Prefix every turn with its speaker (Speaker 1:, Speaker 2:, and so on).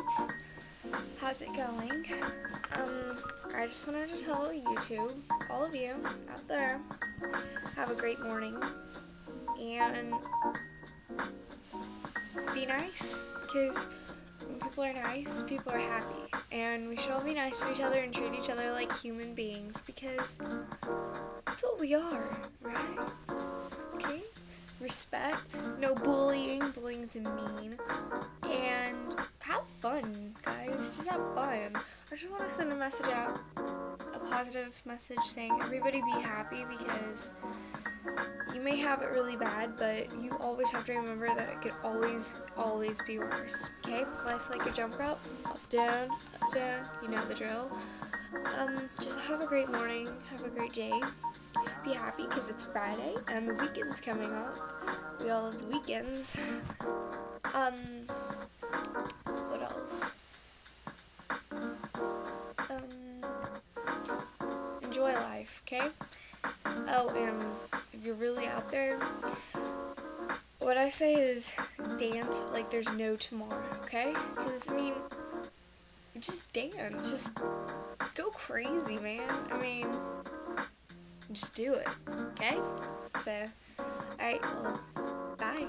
Speaker 1: Alright, how's it going? I just wanted to tell YouTube, all of you out there, have a great morning and be nice, because when people are nice, people are happy, and we should all be nice to each other and treat each other like human beings, because that's what we are, right? Okay? Respect, no bullying, bullying's mean, and have fun, guys, just have fun. I just want to send a message out, a positive message saying everybody be happy, because you may have it really bad, but you always have to remember that it could always be worse, okay? Life's like a jump rope, up, down, you know the drill. Just have a great morning, have a great day, be happy because it's Friday and the weekend's coming up. We all love the weekends. What else? Enjoy life, okay? Oh, and if you're really out there, what I say is dance like there's no tomorrow, okay? Because, I mean, just dance. Just go crazy, man. I mean, just do it, okay? So, alright, well, bye.